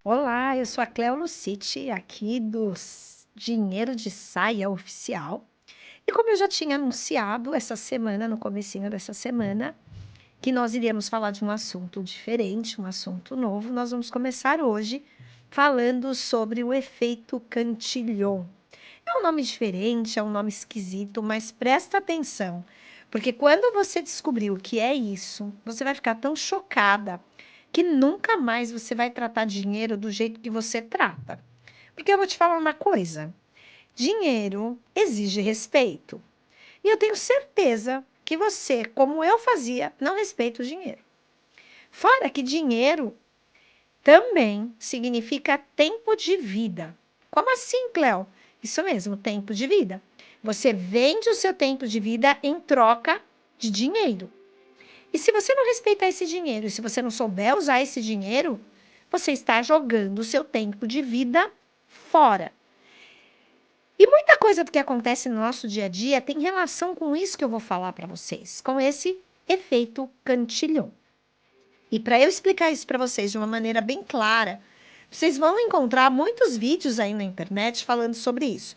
Olá, eu sou a Cleo Luciti, aqui do Dinheiro de Saia Oficial. E como eu já tinha anunciado essa semana, no comecinho dessa semana, que nós iríamos falar de um assunto diferente, um assunto novo, nós vamos começar hoje falando sobre o efeito Cantillon. É um nome diferente, é um nome esquisito, mas presta atenção, porque quando você descobrir o que é isso, você vai ficar tão chocada que nunca mais você vai tratar dinheiro do jeito que você trata. Porque eu vou te falar uma coisa: dinheiro exige respeito. E eu tenho certeza que você, como eu fazia, não respeita o dinheiro. Fora que dinheiro também significa tempo de vida. Como assim, Cleo? Isso mesmo, tempo de vida. Você vende o seu tempo de vida em troca de dinheiro. E se você não respeitar esse dinheiro, e se você não souber usar esse dinheiro, você está jogando o seu tempo de vida fora. E muita coisa do que acontece no nosso dia a dia tem relação com isso que eu vou falar para vocês, com esse efeito Cantillon. E para eu explicar isso para vocês de uma maneira bem clara, vocês vão encontrar muitos vídeos aí na internet falando sobre isso.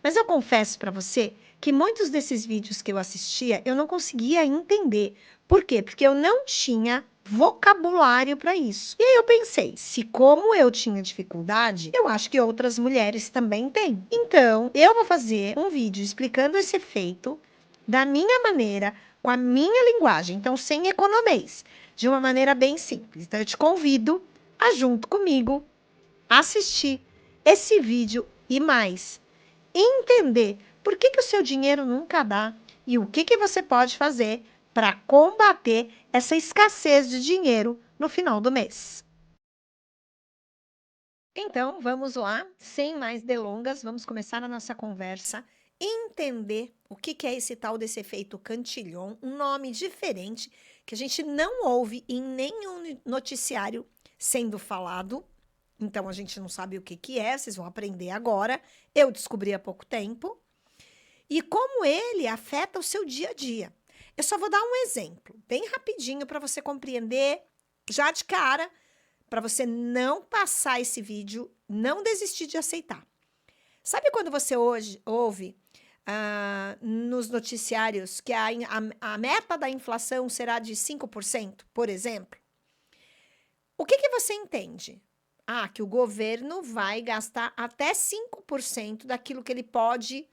Mas eu confesso para você que muitos desses vídeos que eu assistia, eu não conseguia entender. Por quê? Porque eu não tinha vocabulário para isso. E aí eu pensei, se como eu tinha dificuldade, eu acho que outras mulheres também têm. Então, eu vou fazer um vídeo explicando esse efeito da minha maneira, com a minha linguagem, então sem economês, de uma maneira bem simples. Então, eu te convido a, junto comigo, assistir esse vídeo e mais entender por que o seu dinheiro nunca dá e o que você pode fazer para combater essa escassez de dinheiro no final do mês. Então, vamos lá, sem mais delongas, vamos começar a nossa conversa. Entender o que é esse tal desse efeito Cantillon, um nome diferente que a gente não ouve em nenhum noticiário sendo falado. Então, a gente não sabe o que é, vocês vão aprender agora. Eu descobri há pouco tempo. E como ele afeta o seu dia a dia. Eu só vou dar um exemplo, bem rapidinho, para você compreender já de cara, para você não passar esse vídeo, não desistir de aceitar. Sabe quando você hoje ouve nos noticiários que a meta da inflação será de 5%, por exemplo? O que você entende? Ah, que o governo vai gastar até 5% daquilo que ele pode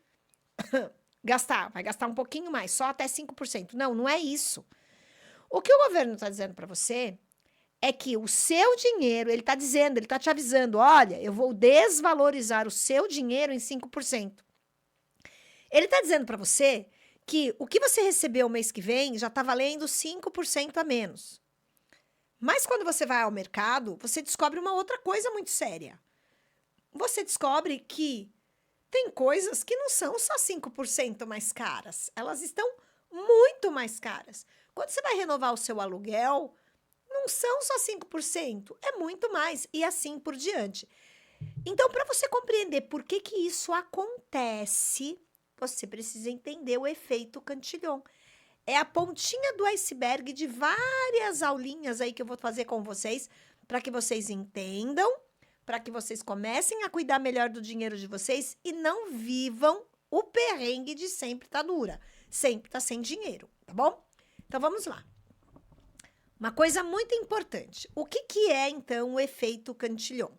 gastar, vai gastar um pouquinho mais, só até 5%. Não, não é isso. O que o governo está dizendo para você é que o seu dinheiro, ele está dizendo, ele está te avisando, olha, eu vou desvalorizar o seu dinheiro em 5%. Ele está dizendo para você que o que você recebeu o mês que vem já está valendo 5% a menos. Mas quando você vai ao mercado, você descobre uma outra coisa muito séria. Você descobre que tem coisas que não são só 5% mais caras, elas estão muito mais caras. Quando você vai renovar o seu aluguel, não são só 5%, é muito mais e assim por diante. Então, para você compreender por que isso acontece, você precisa entender o efeito Cantillon. É a pontinha do iceberg de várias aulinhas aí que eu vou fazer com vocês, para que vocês entendam, para que vocês comecem a cuidar melhor do dinheiro de vocês e não vivam o perrengue de sempre tá dura, sempre tá sem dinheiro, tá bom? Então vamos lá. Uma coisa muito importante. O que é então o efeito Cantillon?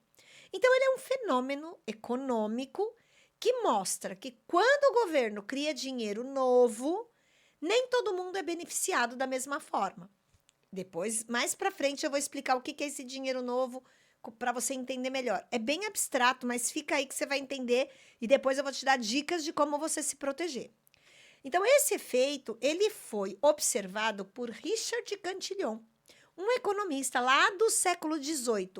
Então ele é um fenômeno econômico que mostra que quando o governo cria dinheiro novo, nem todo mundo é beneficiado da mesma forma. Depois, mais para frente, eu vou explicar o que é esse dinheiro novo para você entender melhor. É bem abstrato, mas fica aí que você vai entender e depois eu vou te dar dicas de como você se proteger. Então, esse efeito, ele foi observado por Richard Cantillon, um economista lá do século XVIII.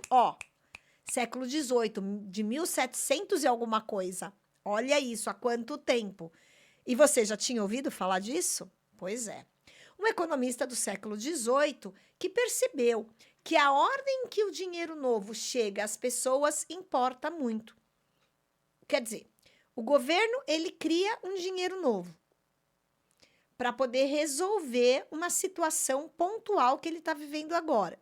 Século XVIII, de 1700 e alguma coisa. Olha isso, há quanto tempo. E você já tinha ouvido falar disso? Pois é. Um economista do século XVIII que percebeu que a ordem que o dinheiro novo chega às pessoas importa muito. Quer dizer, o governo ele cria um dinheiro novo para poder resolver uma situação pontual que ele está vivendo agora.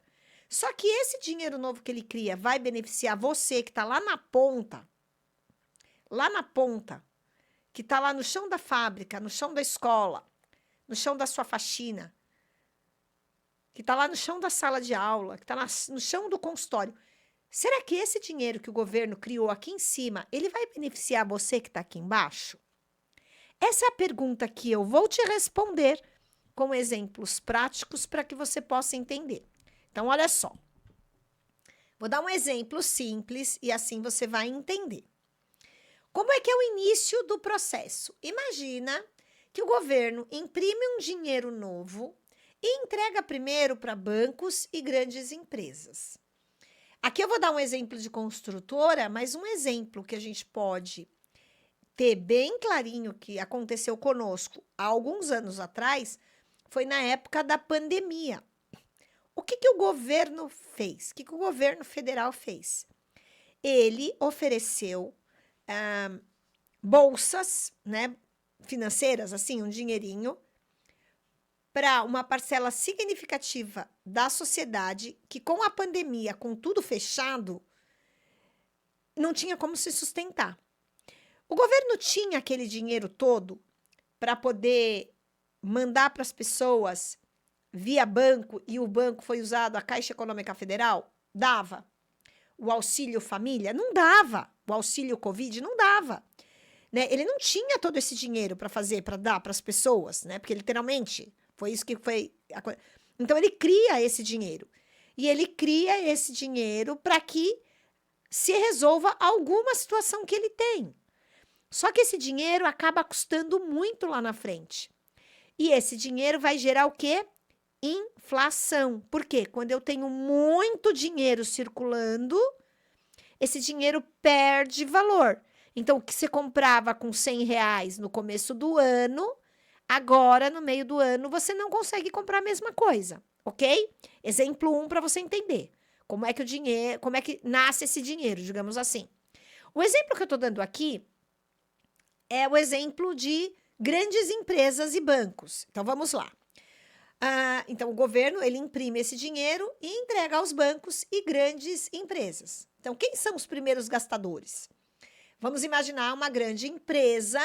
Só que esse dinheiro novo que ele cria vai beneficiar você que está lá na ponta, que está lá no chão da fábrica, no chão da escola, no chão da sua faxina, que está lá no chão da sala de aula, que está no chão do consultório. Será que esse dinheiro que o governo criou aqui em cima, ele vai beneficiar você que está aqui embaixo? Essa é a pergunta que eu vou te responder com exemplos práticos para que você possa entender. Então, olha só. Vou dar um exemplo simples e assim você vai entender. Como é que é o início do processo? Imagina que o governo imprime um dinheiro novo e entrega primeiro para bancos e grandes empresas. Aqui eu vou dar um exemplo de construtora, mas um exemplo que a gente pode ter bem clarinho que aconteceu conosco há alguns anos atrás foi na época da pandemia. O que o governo fez? O que o governo federal fez? Ele ofereceu bolsas, né, financeiras, assim, um dinheirinho, para uma parcela significativa da sociedade que, com a pandemia, com tudo fechado, não tinha como se sustentar. O governo tinha aquele dinheiro todo para poder mandar para as pessoas via banco, e o banco foi usado, a Caixa Econômica Federal? Dava. O auxílio família? Não dava. O auxílio Covid? Não dava. Né? Ele não tinha todo esse dinheiro para fazer, para dar para as pessoas, né? Porque literalmente foi isso que foi. Então ele cria esse dinheiro. E ele cria esse dinheiro para que se resolva alguma situação que ele tem. Só que esse dinheiro acaba custando muito lá na frente. E esse dinheiro vai gerar o quê? Inflação. Por quê? Quando eu tenho muito dinheiro circulando, esse dinheiro perde valor. Então, o que você comprava com R$100 no começo do ano, agora, no meio do ano, você não consegue comprar a mesma coisa, ok? Exemplo 1 para você entender. Como é que nasce esse dinheiro, digamos assim. O exemplo que eu estou dando aqui é o exemplo de grandes empresas e bancos. Então, vamos lá. Então, o governo, ele imprime esse dinheiro e entrega aos bancos e grandes empresas. Então, quem são os primeiros gastadores? Vamos imaginar uma grande empresa,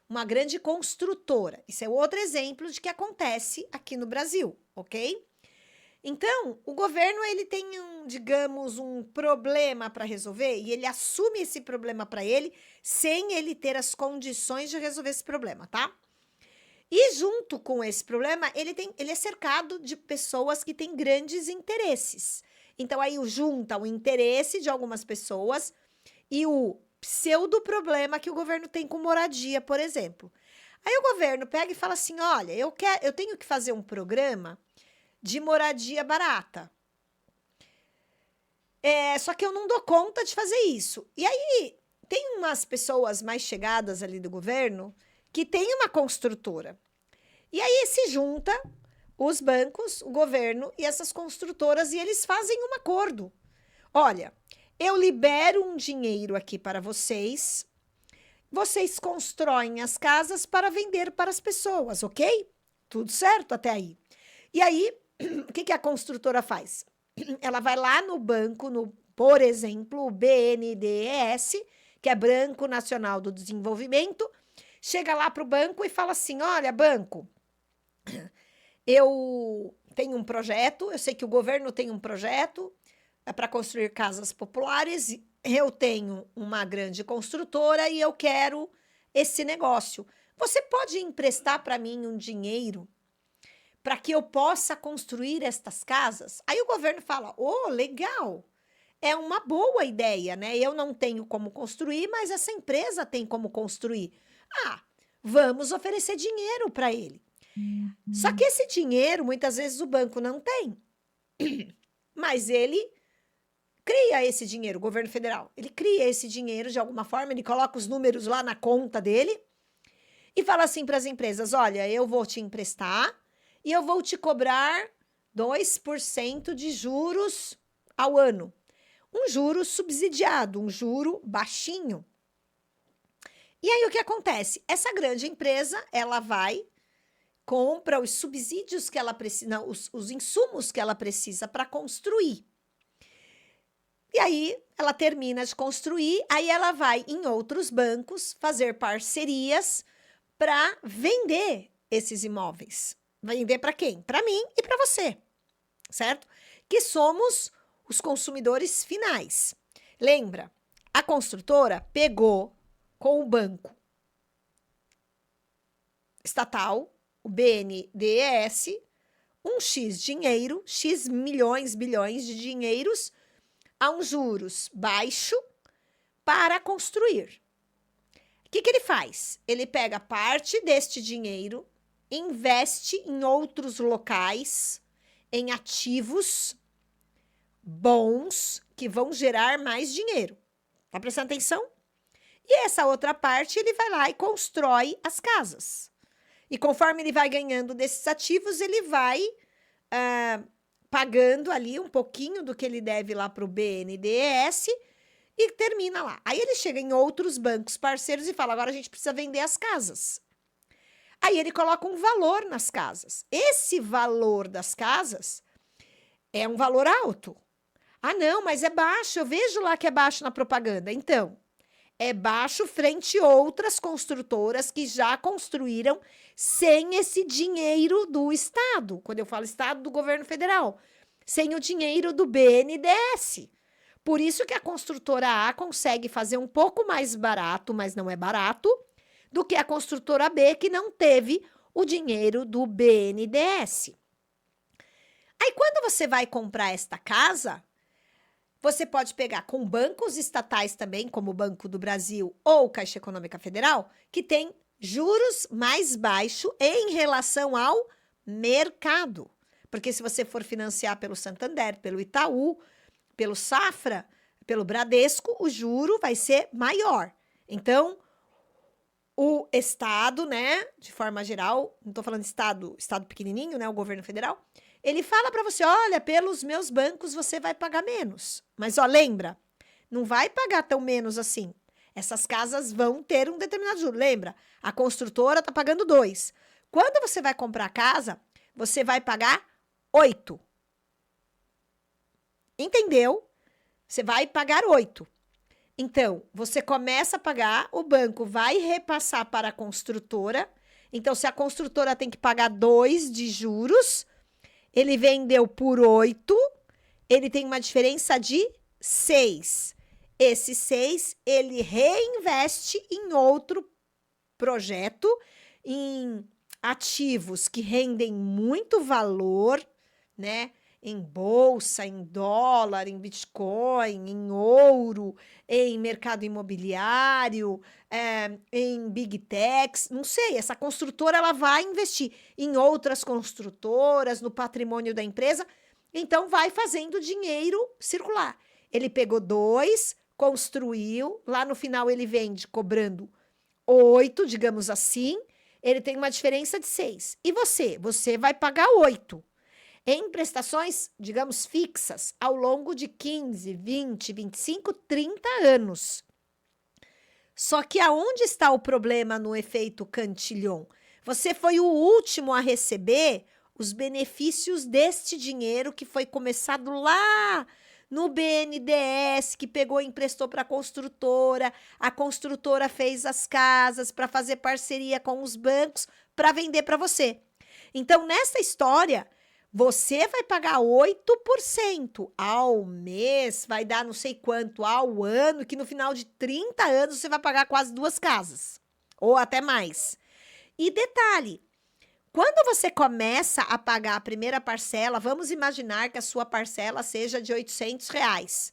uma grande construtora. Isso é outro exemplo de que acontece aqui no Brasil, ok? Então, o governo, ele tem digamos, um problema para resolver e ele assume esse problema para ele sem ele ter as condições de resolver esse problema, tá? E junto com esse problema, ele é cercado de pessoas que têm grandes interesses. Então, aí junta o interesse de algumas pessoas e o pseudo problema que o governo tem com moradia, por exemplo. Aí o governo pega e fala assim: olha, eu tenho que fazer um programa de moradia barata. Só que eu não dou conta de fazer isso. E aí tem umas pessoas mais chegadas ali do governo que tem uma construtora. E aí se junta os bancos, o governo e essas construtoras e eles fazem um acordo. Olha, eu libero um dinheiro aqui para vocês, vocês constroem as casas para vender para as pessoas, ok? Tudo certo até aí. E aí, o que a construtora faz? Ela vai lá no banco, por exemplo, o BNDES, que é Banco Nacional do Desenvolvimento, chega lá para o banco e fala assim: olha, banco, eu tenho um projeto, eu sei que o governo tem um projeto para construir casas populares, eu tenho uma grande construtora e eu quero esse negócio. Você pode emprestar para mim um dinheiro para que eu possa construir estas casas? Aí o governo fala: legal, é uma boa ideia, né? Eu não tenho como construir, mas essa empresa tem como construir. Vamos oferecer dinheiro para ele. Só que esse dinheiro, muitas vezes, o banco não tem. Mas ele cria esse dinheiro, o governo federal. Ele cria esse dinheiro de alguma forma, ele coloca os números lá na conta dele e fala assim para as empresas: olha, eu vou te emprestar e eu vou te cobrar 2% de juros ao ano. Um juro subsidiado, um juro baixinho. E aí o que acontece? Essa grande empresa, ela vai compra os subsídios que ela precisa, os insumos que ela precisa para construir. E aí ela termina de construir, aí ela vai em outros bancos fazer parcerias para vender esses imóveis. Vender para quem? Para mim e para você, certo? Que somos os consumidores finais. Lembra? A construtora pegou com o banco estatal, o BNDES, um X dinheiro, X milhões, bilhões de dinheiros a um juros baixo para construir. O que ele faz? Ele pega parte deste dinheiro, investe em outros locais, em ativos bons que vão gerar mais dinheiro. Tá prestando atenção? E essa outra parte ele vai lá e constrói as casas. E conforme ele vai ganhando desses ativos, ele vai pagando ali um pouquinho do que ele deve lá para o BNDES e termina lá. Aí ele chega em outros bancos parceiros e fala, agora a gente precisa vender as casas. Aí ele coloca um valor nas casas. Esse valor das casas é um valor alto. Ah, não, mas é baixo, eu vejo lá que é baixo na propaganda. Então, é baixo frente a outras construtoras que já construíram sem esse dinheiro do Estado. Quando eu falo Estado, do governo federal. Sem o dinheiro do BNDES. Por isso que a construtora A consegue fazer um pouco mais barato, mas não é barato, do que a construtora B, que não teve o dinheiro do BNDES. Aí, quando você vai comprar esta casa, você pode pegar com bancos estatais também, como o Banco do Brasil ou Caixa Econômica Federal, que tem juros mais baixos em relação ao mercado. Porque se você for financiar pelo Santander, pelo Itaú, pelo Safra, pelo Bradesco, o juro vai ser maior. Então, o Estado, né, de forma geral, não estou falando de Estado pequenininho, né, o governo federal, ele fala para você, olha, pelos meus bancos você vai pagar menos. Mas, ó, lembra, não vai pagar tão menos assim. Essas casas vão ter um determinado juro. Lembra, a construtora está pagando 2. Quando você vai comprar a casa, você vai pagar 8. Entendeu? Você vai pagar 8. Então, você começa a pagar, o banco vai repassar para a construtora. Então, se a construtora tem que pagar 2 de juros, ele vendeu por 8, ele tem uma diferença de 6. Esse 6, ele reinveste em outro projeto, em ativos que rendem muito valor, né? Em bolsa, em dólar, em Bitcoin, em ouro, em mercado imobiliário, em Big Techs, não sei, essa construtora ela vai investir em outras construtoras, no patrimônio da empresa, então vai fazendo dinheiro circular. Ele pegou 2, construiu, lá no final ele vende cobrando 8, digamos assim, ele tem uma diferença de 6. E você vai pagar 8. Em prestações, digamos, fixas, ao longo de 15, 20, 25, 30 anos. Só que aonde está o problema no efeito Cantillon? Você foi o último a receber os benefícios deste dinheiro que foi começado lá no BNDES, que pegou e emprestou para a construtora fez as casas para fazer parceria com os bancos para vender para você. Então, nessa história, você vai pagar 8% ao mês, vai dar não sei quanto ao ano, que no final de 30 anos você vai pagar quase 2 casas, ou até mais. E detalhe, quando você começa a pagar a primeira parcela, vamos imaginar que a sua parcela seja de R$800.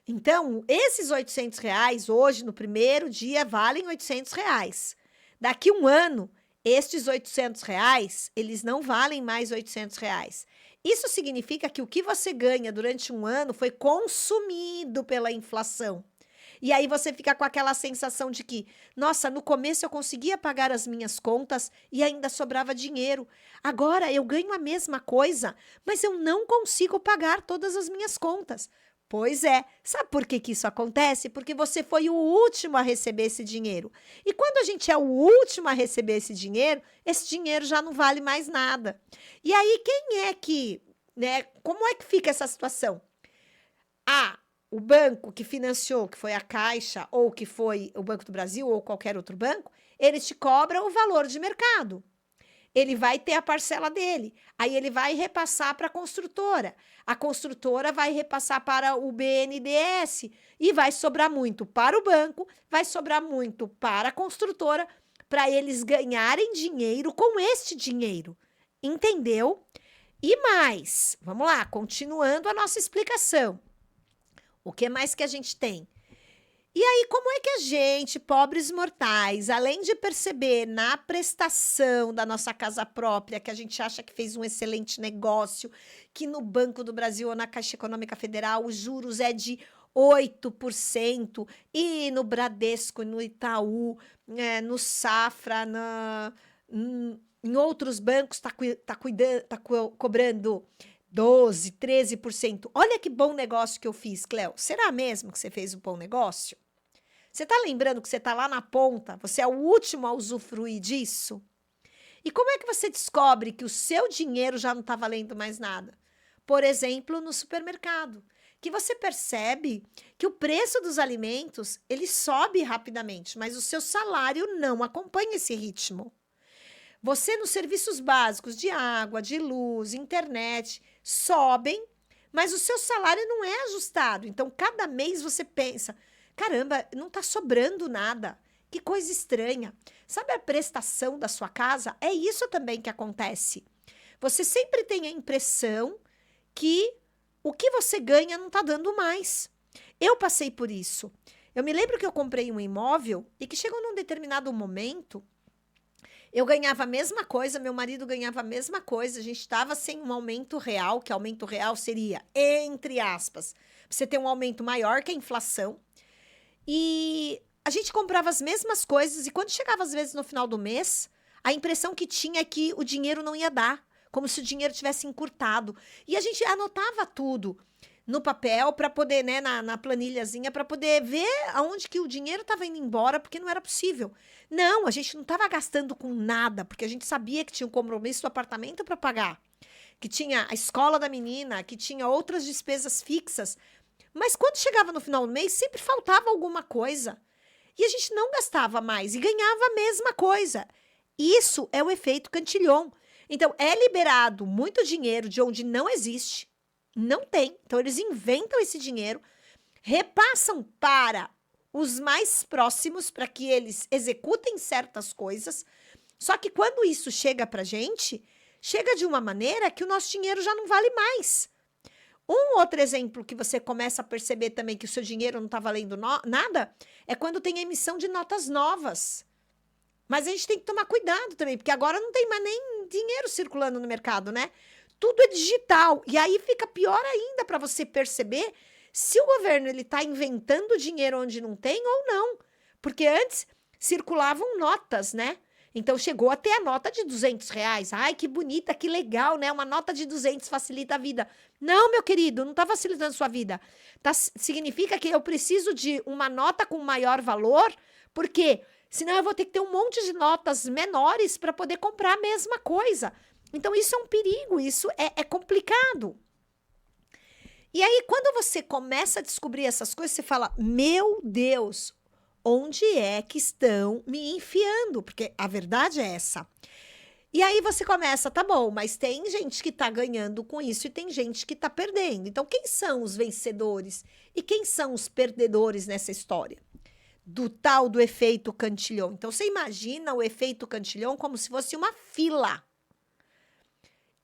Então, esses R$800 hoje, no primeiro dia, valem R$800. Daqui um ano, estes R$800, eles não valem mais R$800. Isso significa que o que você ganha durante um ano foi consumido pela inflação. E aí você fica com aquela sensação de que, nossa, no começo eu conseguia pagar as minhas contas e ainda sobrava dinheiro. Agora eu ganho a mesma coisa, mas eu não consigo pagar todas as minhas contas. Pois é. Sabe por que que isso acontece? Porque você foi o último a receber esse dinheiro. E quando a gente é o último a receber esse dinheiro já não vale mais nada. E aí, quem é que, né? Como é que fica essa situação? Ah, o banco que financiou, que foi a Caixa, ou que foi o Banco do Brasil, ou qualquer outro banco, eles te cobram o valor de mercado. Ele vai ter a parcela dele. Aí ele vai repassar para a construtora. A construtora vai repassar para o BNDES e vai sobrar muito para o banco, vai sobrar muito para a construtora, para eles ganharem dinheiro com este dinheiro. Entendeu? E mais, vamos lá, continuando a nossa explicação. O que mais que a gente tem? E aí, como é que a gente, pobres mortais, além de perceber na prestação da nossa casa própria, que a gente acha que fez um excelente negócio, que no Banco do Brasil ou na Caixa Econômica Federal os juros é de 8%, e no Bradesco, no Itaú, no Safra, em outros bancos cobrando 12, 13%. Olha que bom negócio que eu fiz, Cléo. Será mesmo que você fez um bom negócio? Você está lembrando que você está lá na ponta? Você é o último a usufruir disso? E como é que você descobre que o seu dinheiro já não está valendo mais nada? Por exemplo, no supermercado, que você percebe que o preço dos alimentos ele sobe rapidamente, mas o seu salário não acompanha esse ritmo. Você nos serviços básicos de água, de luz, internet, sobem, mas o seu salário não é ajustado. Então, cada mês você pensa, caramba, não está sobrando nada. Que coisa estranha. Sabe a prestação da sua casa? É isso também que acontece. Você sempre tem a impressão que o que você ganha não está dando mais. Eu passei por isso. Eu me lembro que eu comprei um imóvel e que chegou num determinado momento, eu ganhava a mesma coisa, meu marido ganhava a mesma coisa, a gente estava sem um aumento real, que aumento real seria, entre aspas, você ter um aumento maior que a inflação. E a gente comprava as mesmas coisas e quando chegava às vezes no final do mês, a impressão que tinha é que o dinheiro não ia dar, como se o dinheiro tivesse encurtado. E a gente anotava tudo no papel para poder, né, na planilhazinha, para poder ver aonde que o dinheiro estava indo embora, porque não era possível. Não, a gente não estava gastando com nada, porque a gente sabia que tinha um compromisso do apartamento para pagar, que tinha a escola da menina, que tinha outras despesas fixas. Mas quando chegava no final do mês, sempre faltava alguma coisa. E a gente não gastava mais e ganhava a mesma coisa. Isso é o efeito Cantillon. Então, é liberado muito dinheiro de onde não existe. Não tem. Então, eles inventam esse dinheiro, repassam para os mais próximos para que eles executem certas coisas. Só que quando isso chega para a gente, chega de uma maneira que o nosso dinheiro já não vale mais. Um outro exemplo que você começa a perceber também que o seu dinheiro não está valendo nada é quando tem a emissão de notas novas. Mas a gente tem que tomar cuidado também, porque agora não tem mais nem dinheiro circulando no mercado, né? Tudo é digital. E aí fica pior ainda para você perceber se o governo ele está inventando dinheiro onde não tem ou não. Porque antes circulavam notas, né? Então chegou até a nota de R$ 200. Ai, que bonita, que legal, né? Uma nota de 200 facilita a vida. Não, meu querido, não está facilitando a sua vida. Significa que eu preciso de uma nota com maior valor, porque senão eu vou ter que ter um monte de notas menores para poder comprar a mesma coisa. Então isso é um perigo, isso é complicado. E aí, quando você começa a descobrir essas coisas, você fala, meu Deus, onde é que estão me enfiando? Porque a verdade é essa. E aí você começa, tá bom, mas tem gente que tá ganhando com isso e tem gente que tá perdendo. Então, quem são os vencedores e quem são os perdedores nessa história? Do tal do efeito Cantillon. Então, você imagina o efeito Cantillon como se fosse uma fila.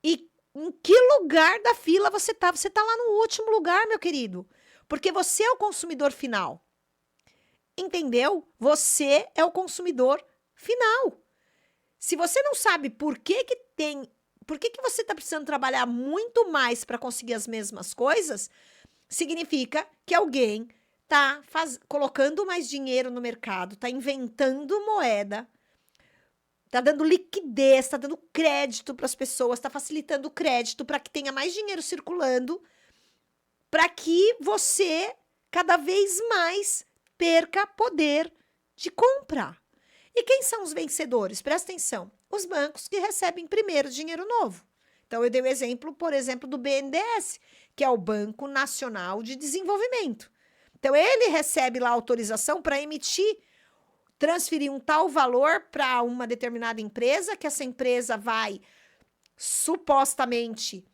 E em que lugar da fila você tá? Você tá lá no último lugar, meu querido. Porque você é o consumidor final. Entendeu? Você é o consumidor final. Se você não sabe por que você está precisando trabalhar muito mais para conseguir as mesmas coisas, significa que alguém está colocando mais dinheiro no mercado, está inventando moeda, está dando liquidez, está dando crédito para as pessoas, está facilitando o crédito para que tenha mais dinheiro circulando para que você cada vez mais perca poder de compra. E quem são os vencedores? Presta atenção. Os bancos que recebem primeiro dinheiro novo. Então, eu dei o exemplo, por exemplo, do BNDES, que é o Banco Nacional de Desenvolvimento. Então, ele recebe lá autorização para transferir um tal valor para uma determinada empresa, que essa empresa vai supostamente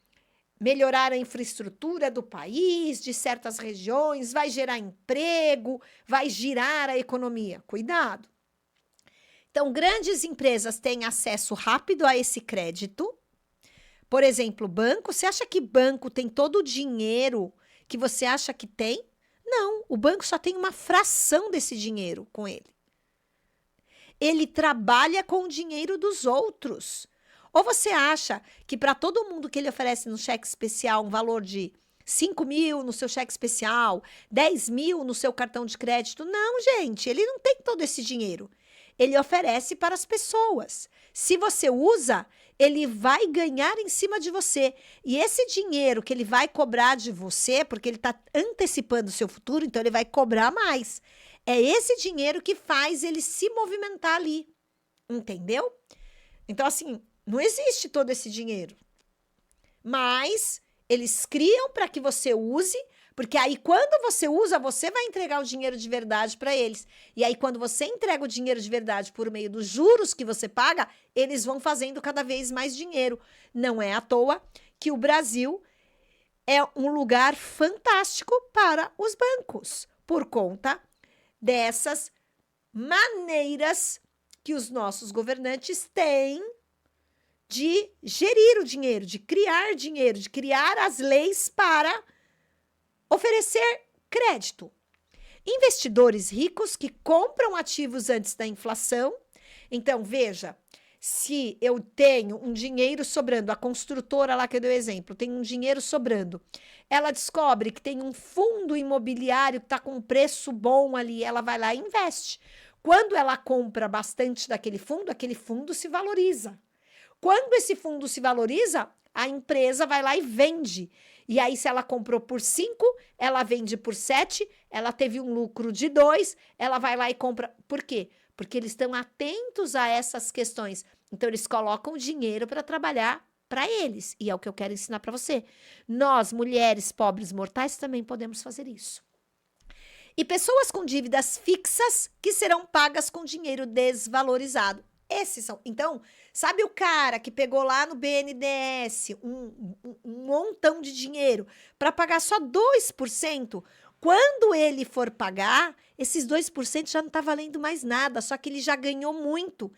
melhorar a infraestrutura do país, de certas regiões, vai gerar emprego, vai girar a economia. Cuidado. Então, grandes empresas têm acesso rápido a esse crédito. Por exemplo, banco. Você acha que banco tem todo o dinheiro que você acha que tem? Não, o banco só tem uma fração desse dinheiro com ele. Ele trabalha com o dinheiro dos outros. Ou você acha que para todo mundo que ele oferece no cheque especial um valor de 5 mil no seu cheque especial, 10 mil no seu cartão de crédito? Não, gente, ele não tem todo esse dinheiro. Ele oferece para as pessoas. Se você usa, ele vai ganhar em cima de você. E esse dinheiro que ele vai cobrar de você, porque ele está antecipando o seu futuro, então ele vai cobrar mais. É esse dinheiro que faz ele se movimentar ali. Entendeu? Então, assim, não existe todo esse dinheiro. Mas eles criam para que você use, porque aí quando você usa, você vai entregar o dinheiro de verdade para eles. E aí quando você entrega o dinheiro de verdade por meio dos juros que você paga, eles vão fazendo cada vez mais dinheiro. Não é à toa que o Brasil é um lugar fantástico para os bancos, por conta dessas maneiras que os nossos governantes têm de gerir o dinheiro, de criar as leis para oferecer crédito. Investidores ricos que compram ativos antes da inflação. Então, veja, se eu tenho um dinheiro sobrando, a construtora lá que eu dei o exemplo, tem um dinheiro sobrando, ela descobre que tem um fundo imobiliário que está com um preço bom ali, ela vai lá e investe. Quando ela compra bastante daquele fundo se valoriza. Quando esse fundo se valoriza, a empresa vai lá e vende. E aí, se ela comprou por 5, ela vende por 7, ela teve um lucro de 2, ela vai lá e compra. Por quê? Porque eles estão atentos a essas questões. Então, eles colocam o dinheiro para trabalhar para eles. E é o que eu quero ensinar para você. Nós, mulheres pobres mortais, também podemos fazer isso. E pessoas com dívidas fixas que serão pagas com dinheiro desvalorizado. Esses são. Então, sabe o cara que pegou lá no BNDES um montão de dinheiro para pagar só 2%? Quando ele for pagar, esses 2% já não está valendo mais nada, só que ele já ganhou muito.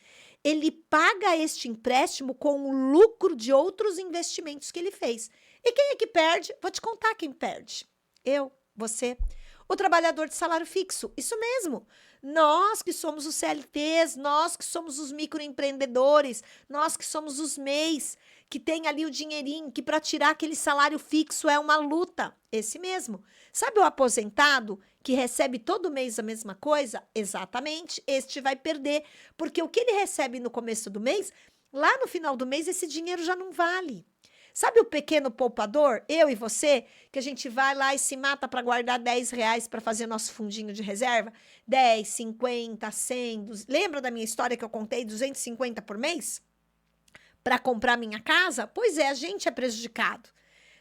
Ele paga este empréstimo com o lucro de outros investimentos que ele fez. E quem é que perde? Vou te contar quem perde. Eu, você, o trabalhador de salário fixo. Isso mesmo. Nós que somos os CLTs, nós que somos os microempreendedores, nós que somos os MEIs, que tem ali o dinheirinho, que para tirar aquele salário fixo é uma luta. Esse mesmo. Sabe o aposentado que recebe todo mês a mesma coisa? Exatamente, este vai perder, porque o que ele recebe no começo do mês, lá no final do mês, esse dinheiro já não vale. Sabe o pequeno poupador, eu e você, que a gente vai lá e se mata para guardar R$10 para fazer nosso fundinho de reserva? 10, 50, 100, 200. Lembra da minha história que eu contei, 250 por mês? Para comprar minha casa? Pois é, a gente é prejudicado.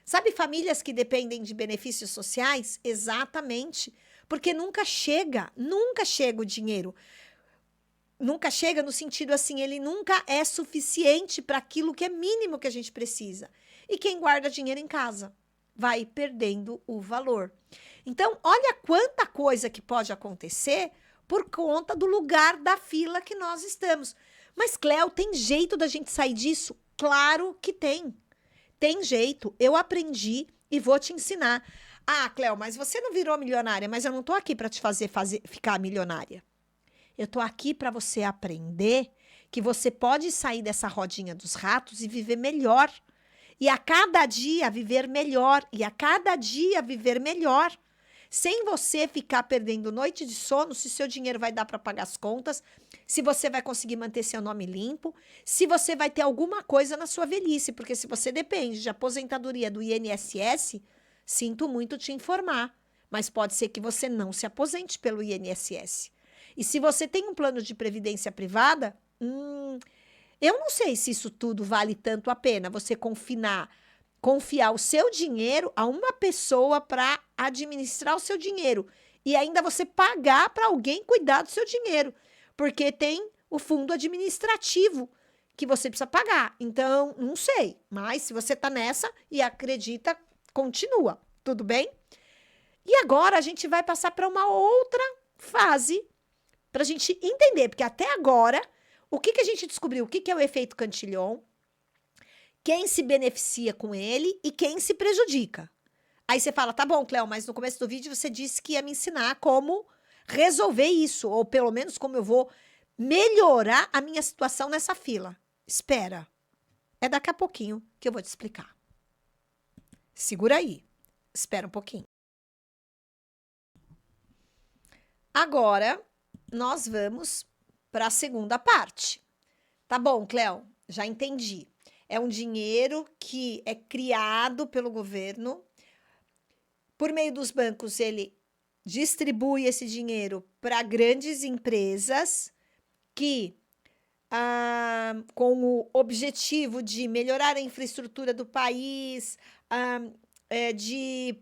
Sabe famílias que dependem de benefícios sociais? Exatamente, porque nunca chega o dinheiro. Nunca chega no sentido assim, ele nunca é suficiente para aquilo que é mínimo que a gente precisa. E quem guarda dinheiro em casa vai perdendo o valor. Então, olha quanta coisa que pode acontecer por conta do lugar da fila que nós estamos. Mas, Cléo, tem jeito da gente sair disso? Claro que tem. Tem jeito. Eu aprendi e vou te ensinar. Ah, Cléo, mas você não virou milionária, mas eu não tô aqui para te fazer ficar milionária. Eu tô aqui para você aprender que você pode sair dessa rodinha dos ratos e viver melhor. E a cada dia viver melhor. E a cada dia viver melhor. Sem você ficar perdendo noite de sono, se seu dinheiro vai dar para pagar as contas, se você vai conseguir manter seu nome limpo, se você vai ter alguma coisa na sua velhice. Porque se você depende de aposentadoria do INSS, Sinto muito te informar, mas pode ser que você não se aposente pelo INSS. E se você tem um plano de previdência privada, eu não sei se isso tudo vale tanto a pena, você confiar o seu dinheiro a uma pessoa para administrar o seu dinheiro e ainda você pagar para alguém cuidar do seu dinheiro, porque tem o fundo administrativo que você precisa pagar. Então, não sei, mas se você está nessa e acredita, continua, tudo bem? E agora a gente vai passar para uma outra fase para a gente entender, porque até agora, o que a gente descobriu? O que é o efeito Cantillon? Quem se beneficia com ele e quem se prejudica. Aí você fala, tá bom, Cléo, mas no começo do vídeo você disse que ia me ensinar como resolver isso, ou pelo menos como eu vou melhorar a minha situação nessa fila. Espera, é daqui a pouquinho que eu vou te explicar. Segura aí, espera um pouquinho. Agora, nós vamos para a segunda parte. Tá bom, Cléo, já entendi. É um dinheiro que é criado pelo governo. Por meio dos bancos, ele distribui esse dinheiro para grandes empresas que, com o objetivo de melhorar a infraestrutura do país, de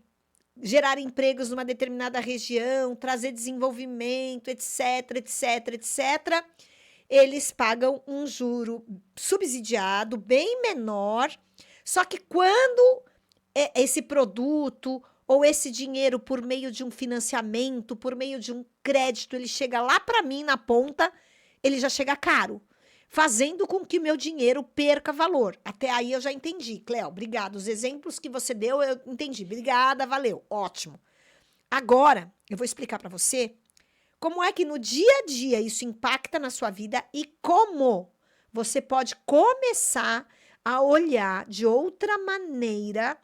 gerar empregos numa determinada região, trazer desenvolvimento, etc, etc, etc, eles pagam um juro subsidiado, bem menor, só que quando esse produto ou esse dinheiro por meio de um financiamento, por meio de um crédito, ele chega lá para mim na ponta, ele já chega caro, fazendo com que o meu dinheiro perca valor. Até aí eu já entendi, Cléo, obrigado. Os exemplos que você deu, eu entendi. Obrigada, valeu, ótimo. Agora, eu vou explicar para você como é que no dia a dia isso impacta na sua vida e como você pode começar a olhar de outra maneira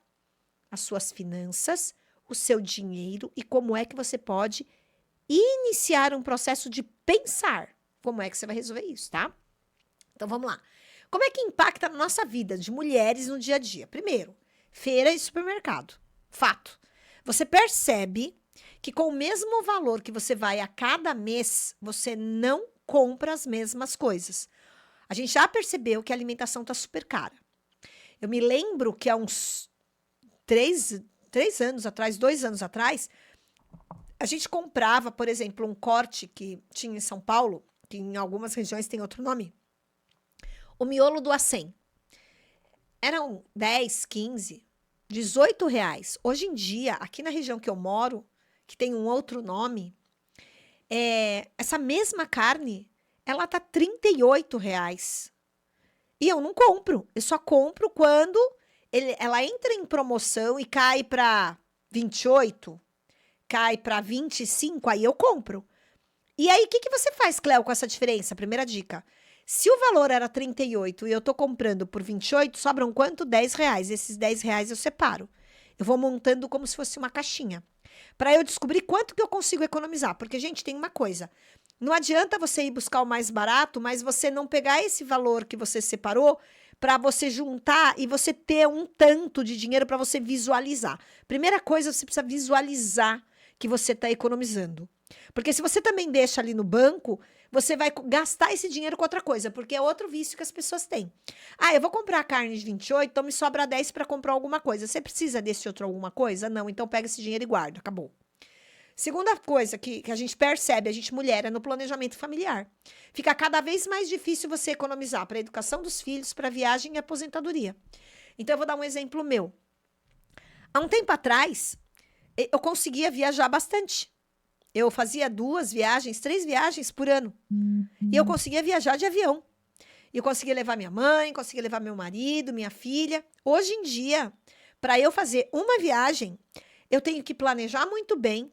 as suas finanças, o seu dinheiro e como é que você pode iniciar um processo de pensar como é que você vai resolver isso, tá? Então, vamos lá. Como é que impacta na nossa vida de mulheres no dia a dia? Primeiro, feira e supermercado. Fato. Você percebe que com o mesmo valor que você vai a cada mês, você não compra as mesmas coisas. A gente já percebeu que a alimentação está super cara. Eu me lembro que há uns 3 anos atrás, 2 anos atrás, a gente comprava, por exemplo, um corte que tinha em São Paulo, que em algumas regiões tem outro nome, o miolo do acém. Eram 10, 15, 18 reais. Hoje em dia, aqui na região que eu moro, que tem um outro nome, essa mesma carne, ela tá 38 reais. E eu não compro. Eu só compro quando ela entra em promoção e cai para 28, cai para 25, aí eu compro. E aí, o que você faz, Cléo, com essa diferença? Primeira dica. Se o valor era 38 e eu tô comprando por 28, sobram quanto? 10 reais. Esses 10 reais eu separo. Eu vou montando como se fosse uma caixinha. Para eu descobrir quanto que eu consigo economizar. Porque, gente, tem uma coisa. Não adianta você ir buscar o mais barato, mas você não pegar esse valor que você separou para você juntar e você ter um tanto de dinheiro para você visualizar. Primeira coisa, você precisa visualizar que você está economizando. Porque se você também deixa ali no banco, você vai gastar esse dinheiro com outra coisa, porque é outro vício que as pessoas têm. Eu vou comprar carne de 28, então me sobra 10 para comprar alguma coisa. Você precisa desse outro alguma coisa? Não, então pega esse dinheiro e guarda, acabou. Segunda coisa que a gente percebe, a gente mulher, é no planejamento familiar. Fica cada vez mais difícil você economizar para a educação dos filhos, para viagem e aposentadoria. Então, eu vou dar um exemplo meu. Há um tempo atrás, eu conseguia viajar bastante. Eu fazia 2 viagens, 3 viagens por ano. E eu conseguia viajar de avião. E eu conseguia levar minha mãe, conseguia levar meu marido, minha filha. Hoje em dia, para eu fazer uma viagem, eu tenho que planejar muito bem,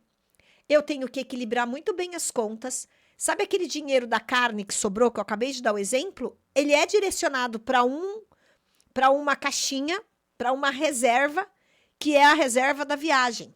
eu tenho que equilibrar muito bem as contas. Sabe aquele dinheiro da carne que sobrou, que eu acabei de dar o exemplo? Ele é direcionado para uma caixinha, para uma reserva, que é a reserva da viagem.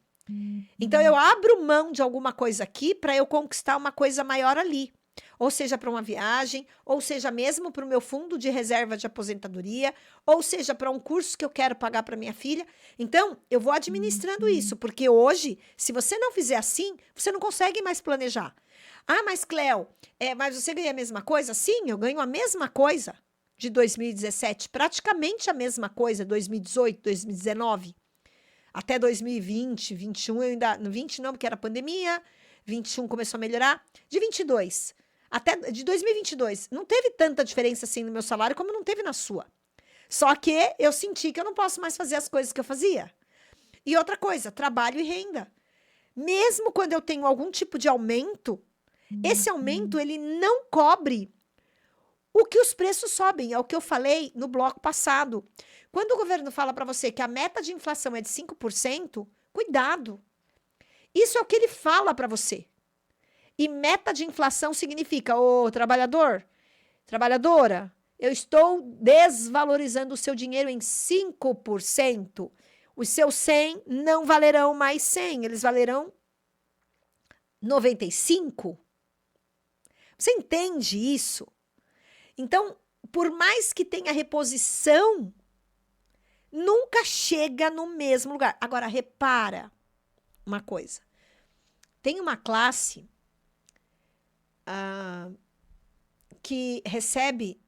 Então, eu abro mão de alguma coisa aqui para eu conquistar uma coisa maior ali. ou seja para uma viagem, ou seja mesmo para o meu fundo de reserva de aposentadoria, ou seja para um curso que eu quero pagar para minha filha. Então, eu vou administrando isso, porque hoje, se você não fizer assim, você não consegue mais planejar. Ah, mas Cleo, mas você ganha a mesma coisa? Sim, eu ganho a mesma coisa de 2017, praticamente a mesma coisa, 2018, 2019, até 2020, 21, eu ainda, no 20 não, porque era pandemia, 21 começou a melhorar, de 22, até de 2022, não teve tanta diferença assim no meu salário como não teve na sua. Só que eu senti que eu não posso mais fazer as coisas que eu fazia. E outra coisa, trabalho e renda. Mesmo quando eu tenho algum tipo de aumento, esse aumento ele não cobre o que os preços sobem, é o que eu falei no bloco passado. Quando o governo fala para você que a meta de inflação é de 5%, cuidado. Isso é o que ele fala para você. E meta de inflação significa, ô trabalhador, trabalhadora, eu estou desvalorizando o seu dinheiro em 5%. Os seus 100 não valerão mais 100, eles valerão 95. Você entende isso? Então, por mais que tenha reposição, nunca chega no mesmo lugar. Agora, repara uma coisa. Tem uma classe que recebe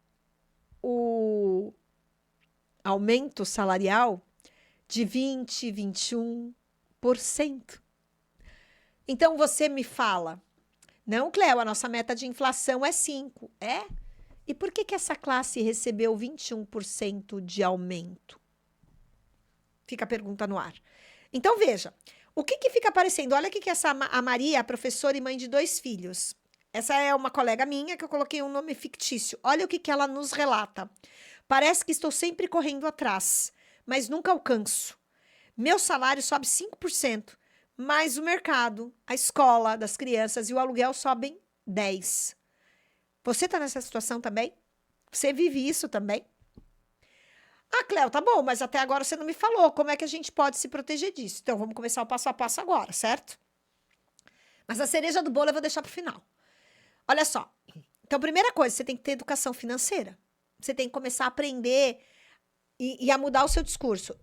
o aumento salarial de 20, 21%. Então, você me fala, não, Cleo, a nossa meta de inflação é 5%. É? E por que essa classe recebeu 21% de aumento? Fica a pergunta no ar. Então, veja, o que fica aparecendo? Olha o que a Maria, a professora e mãe de 2 filhos. Essa é uma colega minha que eu coloquei um nome fictício. Olha o que ela nos relata. Parece que estou sempre correndo atrás, mas nunca alcanço. Meu salário sobe 5%, mas o mercado, a escola das crianças e o aluguel sobem 10%. Você está nessa situação também? Você vive isso também? Ah, Cleo, tá bom, mas até agora você não me falou como é que a gente pode se proteger disso. Então, vamos começar o passo a passo agora, certo? Mas a cereja do bolo eu vou deixar para o final. Olha só. Então, primeira coisa, você tem que ter educação financeira. Você tem que começar a aprender e a mudar o seu discurso.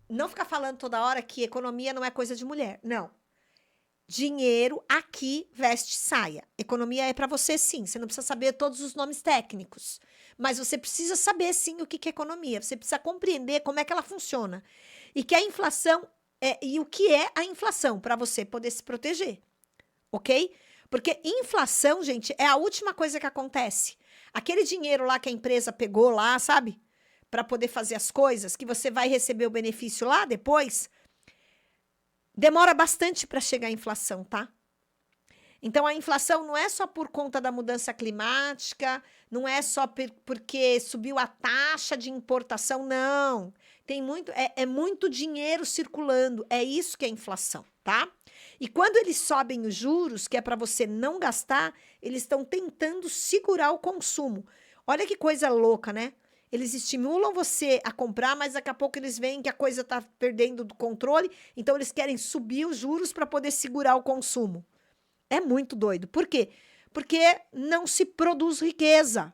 Não ficar falando toda hora que economia não é coisa de mulher. Não. Dinheiro aqui veste saia. Economia é para você, sim. Você não precisa saber todos os nomes técnicos. Mas você precisa saber, sim, o que é economia. Você precisa compreender como é que ela funciona. E que a inflação e o que é a inflação para você poder se proteger. Ok? Porque inflação, gente, é a última coisa que acontece. Aquele dinheiro lá que a empresa pegou lá, sabe? Para poder fazer as coisas, que você vai receber o benefício lá depois, demora bastante para chegar a inflação, tá? Então, a inflação não é só por conta da mudança climática, não é só porque subiu a taxa de importação, não. Tem muito dinheiro circulando, é isso que é inflação, tá? E quando eles sobem os juros, que é para você não gastar, eles estão tentando segurar o consumo. Olha que coisa louca, né? Eles estimulam você a comprar, mas daqui a pouco eles veem que a coisa está perdendo do controle, então eles querem subir os juros para poder segurar o consumo. É muito doido. Por quê? Porque não se produz riqueza.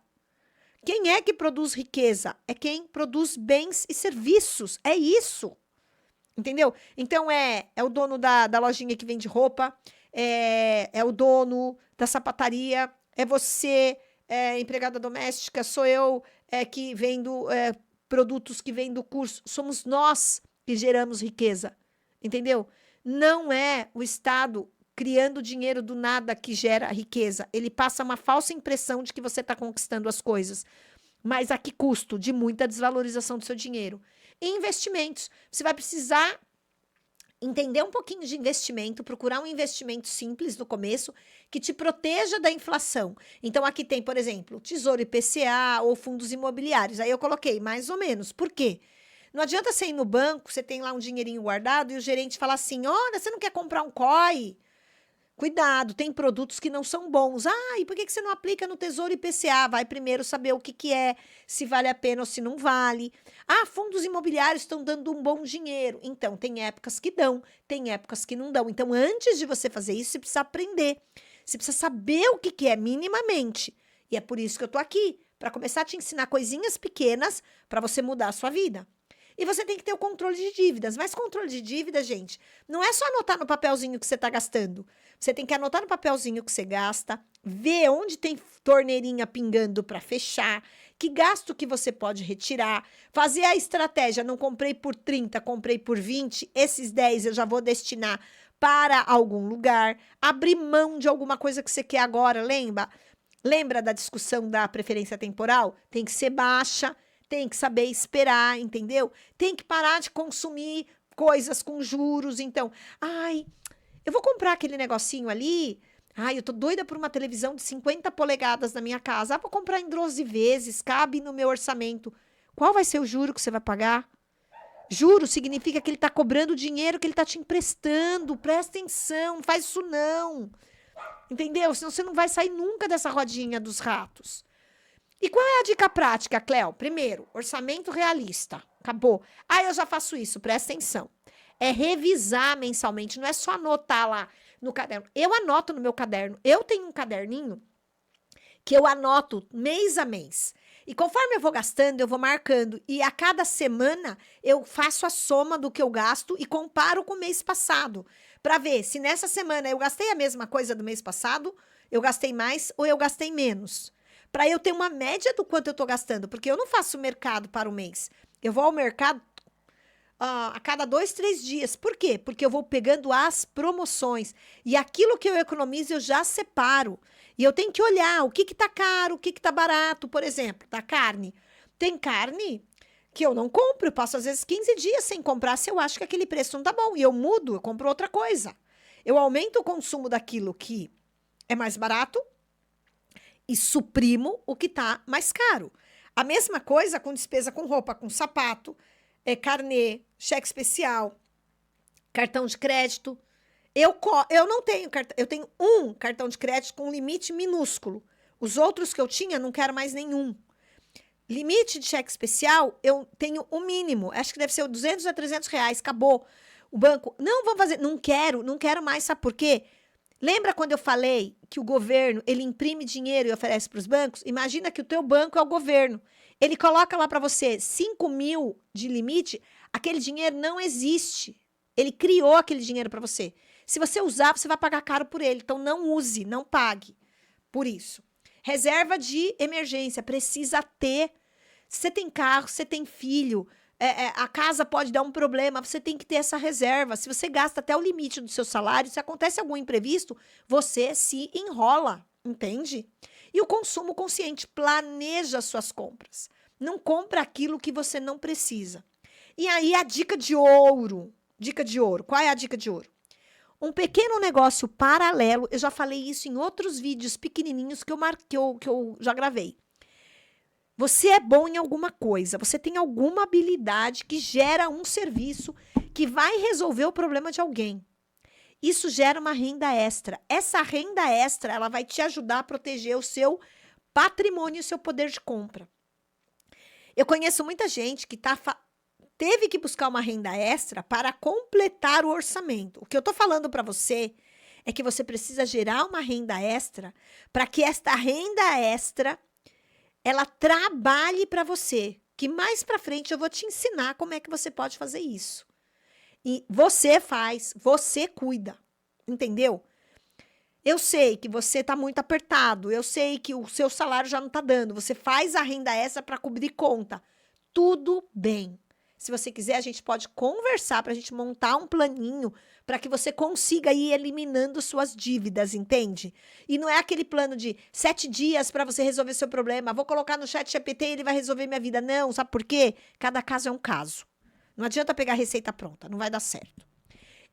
Quem é que produz riqueza? É quem produz bens e serviços. É isso. Entendeu? Então, é o dono da lojinha que vende roupa, é o dono da sapataria, é você, empregada doméstica, sou eu que vendo produtos que vêm do curso. Somos nós que geramos riqueza. Entendeu? Não é o Estado criando dinheiro do nada que gera riqueza. Ele passa uma falsa impressão de que você está conquistando as coisas. Mas a que custo? De muita desvalorização do seu dinheiro. E investimentos. Você vai precisar entender um pouquinho de investimento, procurar um investimento simples no começo, que te proteja da inflação. Então, aqui tem, por exemplo, Tesouro IPCA ou fundos imobiliários. Aí eu coloquei mais ou menos. Por quê? Não adianta você ir no banco, você tem lá um dinheirinho guardado e o gerente fala assim, olha, você não quer comprar um COI? Cuidado, tem produtos que não são bons. Ah, e por que você não aplica no Tesouro IPCA? Vai primeiro saber o que é, se vale a pena ou se não vale. Ah, fundos imobiliários estão dando um bom dinheiro. Então, tem épocas que dão, tem épocas que não dão. Então, antes de você fazer isso, você precisa aprender. Você precisa saber o que que é minimamente. E é por isso que eu tô aqui, para começar a te ensinar coisinhas pequenas para você mudar a sua vida. E você tem que ter o controle de dívidas. Mas controle de dívida, gente, não é só anotar no papelzinho que você está gastando. Você tem que anotar no papelzinho que você gasta, ver onde tem torneirinha pingando para fechar, que gasto que você pode retirar, fazer a estratégia, não comprei por 30, comprei por 20, esses 10 eu já vou destinar para algum lugar, abrir mão de alguma coisa que você quer agora, lembra? Lembra da discussão da preferência temporal? Tem que ser baixa, tem que saber esperar, entendeu? Tem que parar de consumir coisas com juros. Então, ai, eu vou comprar aquele negocinho ali. Ai, eu tô doida por uma televisão de 50 polegadas na minha casa. Ah, vou comprar em 12 vezes, cabe no meu orçamento. Qual vai ser o juro que você vai pagar? Juro significa que ele tá cobrando dinheiro que ele tá te emprestando. Presta atenção, não faz isso não. Entendeu? Senão você não vai sair nunca dessa rodinha dos ratos. E qual é a dica prática, Cléo? Primeiro, orçamento realista. Acabou. Ah, eu já faço isso, presta atenção. É revisar mensalmente, não é só anotar lá no caderno. Eu anoto no meu caderno. Eu tenho um caderninho que eu anoto mês a mês. E conforme eu vou gastando, eu vou marcando. E a cada semana eu faço a soma do que eu gasto e comparo com o mês passado. Para ver se nessa semana eu gastei a mesma coisa do mês passado, eu gastei mais ou eu gastei menos. Para eu ter uma média do quanto eu estou gastando. Porque eu não faço mercado para o mês. Eu vou ao mercado a cada 2, 3 dias. Por quê? Porque eu vou pegando as promoções. E aquilo que eu economizo, eu já separo. E eu tenho que olhar o que tá caro, o que tá barato. Por exemplo, da carne. Tem carne que eu não compro. Eu passo, às vezes, 15 dias sem comprar se eu acho que aquele preço não tá bom. E eu mudo, eu compro outra coisa. Eu aumento o consumo daquilo que é mais barato e suprimo o que tá mais caro. A mesma coisa com despesa com roupa, com sapato, carnê, cheque especial, cartão de crédito. Eu não tenho cartão, eu tenho um cartão de crédito com limite minúsculo. Os outros que eu tinha, não quero mais nenhum. Limite de cheque especial, eu tenho o mínimo. Acho que deve ser 200 a 300 reais, acabou. O banco, não, vamos fazer, não quero mais, sabe por quê? Lembra quando eu falei que o governo, ele imprime dinheiro e oferece para os bancos? Imagina que o teu banco é o governo. Ele coloca lá para você 5 mil de limite, aquele dinheiro não existe. Ele criou aquele dinheiro para você. Se você usar, você vai pagar caro por ele. Então, não use, não pague por isso. Reserva de emergência, precisa ter. Se você tem carro, se você tem filho, a casa pode dar um problema, você tem que ter essa reserva. Se você gasta até o limite do seu salário, se acontece algum imprevisto, você se enrola, entende? E o consumo consciente, planeja suas compras. Não compra aquilo que você não precisa. E aí a dica de ouro. Dica de ouro. Qual é a dica de ouro? Um pequeno negócio paralelo. Eu já falei isso em outros vídeos pequenininhos que eu já gravei. Você é bom em alguma coisa. Você tem alguma habilidade que gera um serviço que vai resolver o problema de alguém. Isso gera uma renda extra. Essa renda extra, ela vai te ajudar a proteger o seu patrimônio e o seu poder de compra. Eu conheço muita gente que teve que buscar uma renda extra para completar o orçamento. O que eu estou falando para você é que você precisa gerar uma renda extra para que esta renda extra ela trabalhe para você. Que mais para frente eu vou te ensinar como é que você pode fazer isso. E você faz, você cuida, entendeu? Eu sei que você está muito apertado, eu sei que o seu salário já não está dando, você faz a renda extra para cobrir conta. Tudo bem. Se você quiser, a gente pode conversar para a gente montar um planinho para que você consiga ir eliminando suas dívidas, entende? E não é aquele plano de 7 dias para você resolver seu problema. Vou colocar no chat GPT e ele vai resolver minha vida. Não, sabe por quê? Cada caso é um caso. Não adianta pegar a receita pronta, não vai dar certo.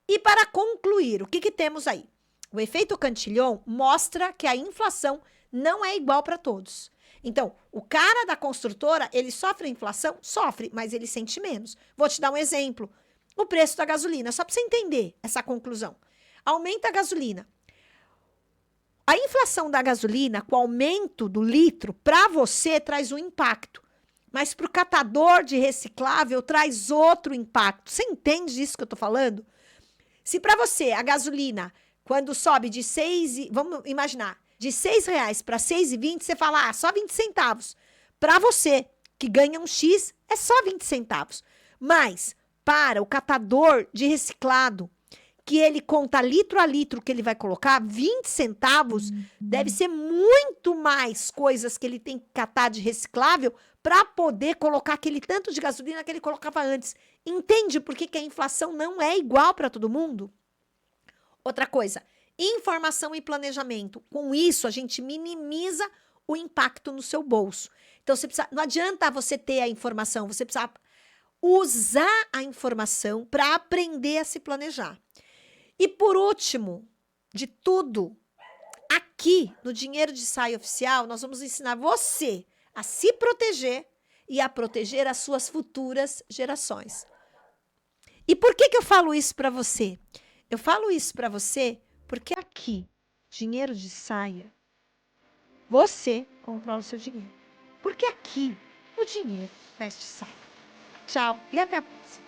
E para concluir, o que temos aí? O efeito Cantillon mostra que a inflação não é igual para todos. Então, o cara da construtora, ele sofre a inflação? Sofre, mas ele sente menos. Vou te dar um exemplo. O preço da gasolina, só para você entender essa conclusão. Aumenta a gasolina. A inflação da gasolina, com o aumento do litro, para você traz um impacto. Mas para o catador de reciclável traz outro impacto. Você entende isso que eu estou falando? Se para você a gasolina Quando sobe de 6, vamos imaginar, de R$ 6 para 6,20, você fala, só 20 centavos. Para você, que ganha um X, é só 20 centavos. Mas, para o catador de reciclado, que ele conta litro a litro que ele vai colocar, 20 centavos, deve ser muito mais coisas que ele tem que catar de reciclável para poder colocar aquele tanto de gasolina que ele colocava antes. Entende por que a inflação não é igual para todo mundo? Outra coisa, informação e planejamento. Com isso, a gente minimiza o impacto no seu bolso. Então, não adianta você ter a informação, você precisa usar a informação para aprender a se planejar. E por último, de tudo, aqui no Dinheiro de Saia Oficial, nós vamos ensinar você a se proteger e a proteger as suas futuras gerações. E por que eu falo isso para você? Eu falo isso para você porque aqui, Dinheiro de Saia, você controla o seu dinheiro. Porque aqui, o dinheiro veste saia. Tchau e até a próxima.